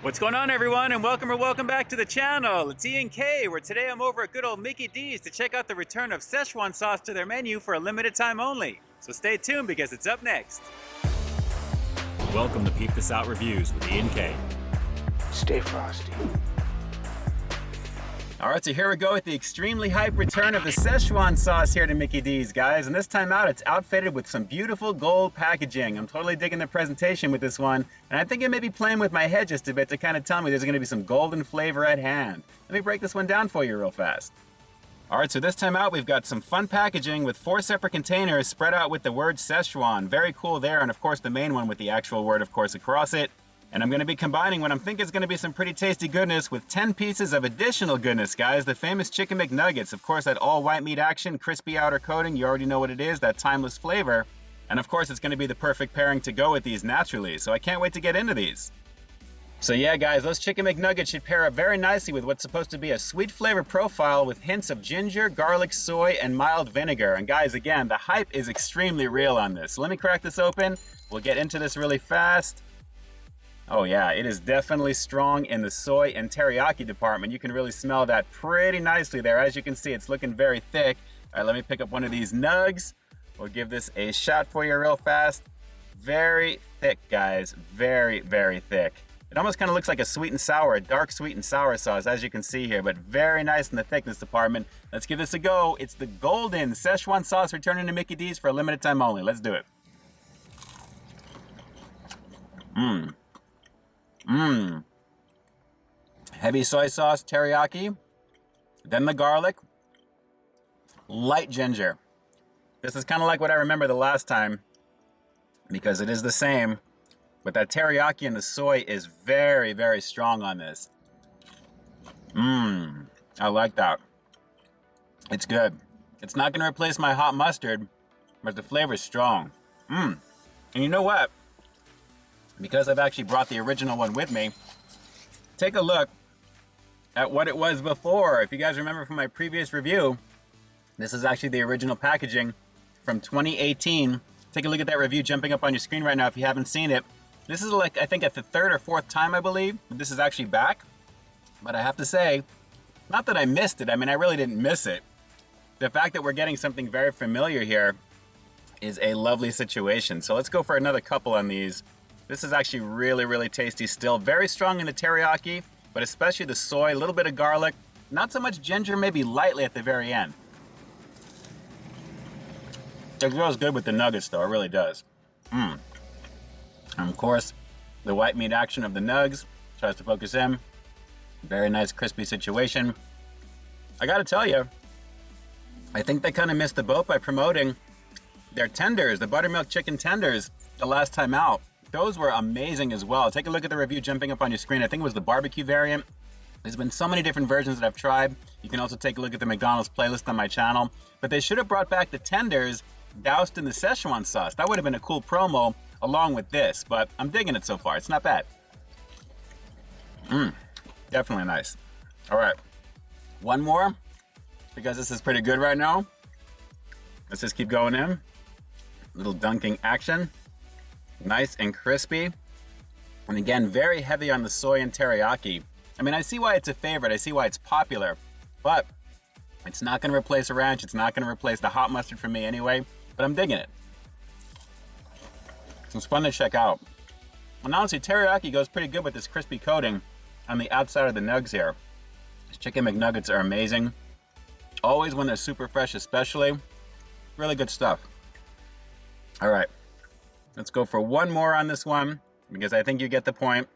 What's going on, everyone, and welcome back to the channel. It's Ian K, where today I'm over at good old Mickey D's to check out the return of Szechuan sauce to their menu for a limited time only. So stay tuned because it's up next. Welcome to Peep This Out Reviews with Ian K. Stay frosty. Alright, so here we go with the extremely hype return of the Szechuan sauce here to Mickey D's, guys. And this time out, it's outfitted with some beautiful gold packaging. I'm totally digging the presentation with this one. And I think it may be playing with my head just a bit to kind of tell me there's going to be some golden flavor at hand. Let me break this one down for you real fast. Alright, so this time out, we've got some fun packaging with 4 separate containers spread out with the word Szechuan. Very cool there, and of course the main one with the actual word, of course, across it. And I'm going to be combining what I'm thinking is going to be some pretty tasty goodness with 10 pieces of additional goodness, guys. The famous Chicken McNuggets. Of course, that all white meat action, crispy outer coating. You already know what it is, that timeless flavor. And of course, it's going to be the perfect pairing to go with these naturally. So I can't wait to get into these. So yeah, guys, those Chicken McNuggets should pair up very nicely with what's supposed to be a sweet flavor profile with hints of ginger, garlic, soy, and mild vinegar. And guys, again, the hype is extremely real on this. So let me crack this open. We'll get into this really fast. Oh yeah, it is definitely strong in the soy and teriyaki department. You can really smell that pretty nicely there. As you can see, it's looking very thick. All right, let me pick up one of these nugs. We'll give this a shot for you real fast. Very thick, guys. Very, very thick. It almost kind of looks like a sweet and sour, a dark sweet and sour sauce, as you can see here, but very nice in the thickness department. Let's give this a go. It's the golden Szechuan sauce returning to Mickey D's for a limited time only. Let's do it. Heavy soy sauce, teriyaki, then the garlic, light ginger. This is kind of like what I remember the last time because it is the same, but that teriyaki and the soy is very, very strong on this. I like that. It's good. It's not going to replace my hot mustard, but the flavor is strong. And you know what? Because I've actually brought the original one with me, take a look at what it was before. If you guys remember from my previous review, this is actually the original packaging from 2018. Take a look at that review jumping up on your screen right now if you haven't seen it. This is like, I think at the 3rd or 4th time, I believe, this is actually back. But I have to say, not that I missed it, I mean, I really didn't miss it. The fact that we're getting something very familiar here is a lovely situation. So let's go for another couple on these. This is actually really, really tasty still. Very strong in the teriyaki, but especially the soy, a little bit of garlic. Not so much ginger, maybe lightly at the very end. It goes good with the nuggets though, it really does. And of course, the white meat action of the nugs tries to focus in. Very nice crispy situation. I gotta tell you, I think they kind of missed the boat by promoting their tenders, the buttermilk chicken tenders, the last time out. Those were amazing as well. Take a look at the review jumping up on your screen. I think it was the barbecue variant. There's been so many different versions that I've tried. You can also take a look at the McDonald's playlist on my channel. But they should have brought back the tenders doused in the Szechuan sauce. That would have been a cool promo along with this, but I'm digging it so far. It's not bad. Definitely nice. All right, one more, because this is pretty good right now. Let's just keep going in. Little dunking action. Nice and crispy. And again, very heavy on the soy and teriyaki. I mean, I see why it's a favorite. I see why it's popular, but it's not going to replace a ranch. It's not going to replace the hot mustard for me anyway, but I'm digging it. It's fun to check out. And honestly, teriyaki goes pretty good with this crispy coating on the outside of the nugs here. These Chicken McNuggets are amazing. Always when they're super fresh, especially. Really good stuff. All right. Let's go for one more on this one, because I think you get the point.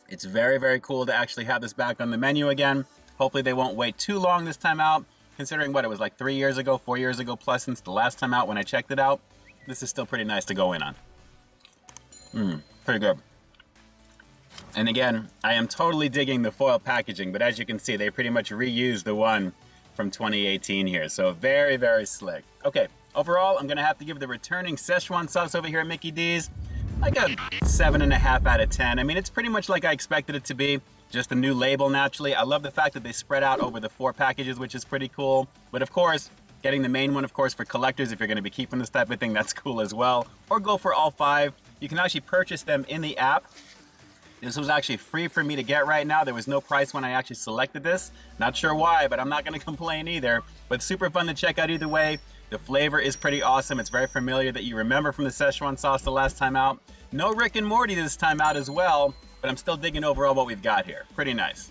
It's very, very cool to actually have this back on the menu again. Hopefully they won't wait too long this time out, considering what it was like 3 years ago, 4 years ago plus since the last time out when I checked it out. This is still pretty nice to go in on. Pretty good. And again, I am totally digging the foil packaging, but as you can see, they pretty much reused the one from 2018 here. So very, very slick. Okay. Overall, I'm going to have to give the returning Szechuan sauce over here at Mickey D's like a 7.5 out of 10. I mean, it's pretty much like I expected it to be. Just a new label, naturally. I love the fact that they spread out over the 4 packages, which is pretty cool. But of course, getting the main one, of course, for collectors, if you're going to be keeping this type of thing, that's cool as well. Or go for all 5. You can actually purchase them in the app. This was actually free for me to get right now. There was no price when I actually selected this. Not sure why, but I'm not gonna complain either. But super fun to check out either way. The flavor is pretty awesome. It's very familiar that you remember from the Szechuan sauce the last time out. No Rick and Morty this time out as well, but I'm still digging overall what we've got here. Pretty nice.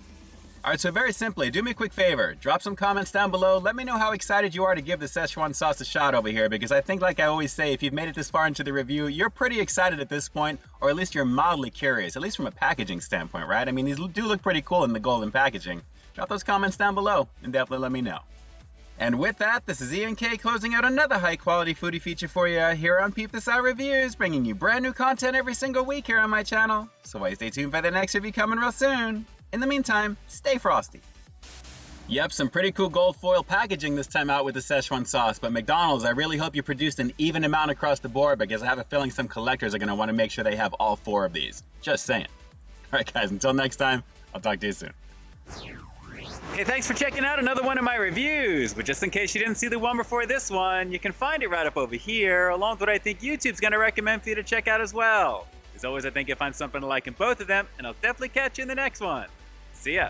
All right, so very simply, do me a quick favor. Drop some comments down below. Let me know how excited you are to give the Szechuan sauce a shot over here, because I think, like I always say, if you've made it this far into the review, you're pretty excited at this point, or at least you're mildly curious, at least from a packaging standpoint, right? I mean, these do look pretty cool in the golden packaging. Drop those comments down below and definitely let me know. And with that, this is Ian K closing out another high-quality foodie feature for you here on Peep This Out Reviews, bringing you brand new content every single week here on my channel. So why stay tuned for the next review coming real soon. In the meantime, stay frosty. Yep, some pretty cool gold foil packaging this time out with the Szechuan sauce, but McDonald's, I really hope you produced an even amount across the board, because I have a feeling some collectors are going to want to make sure they have all 4 of these. Just saying. All right, guys, until next time, I'll talk to you soon. Hey, thanks for checking out another one of my reviews. But just in case you didn't see the one before this one, you can find it right up over here, along with what I think YouTube's going to recommend for you to check out as well. As always, I think you'll find something to like in both of them, and I'll definitely catch you in the next one. See ya.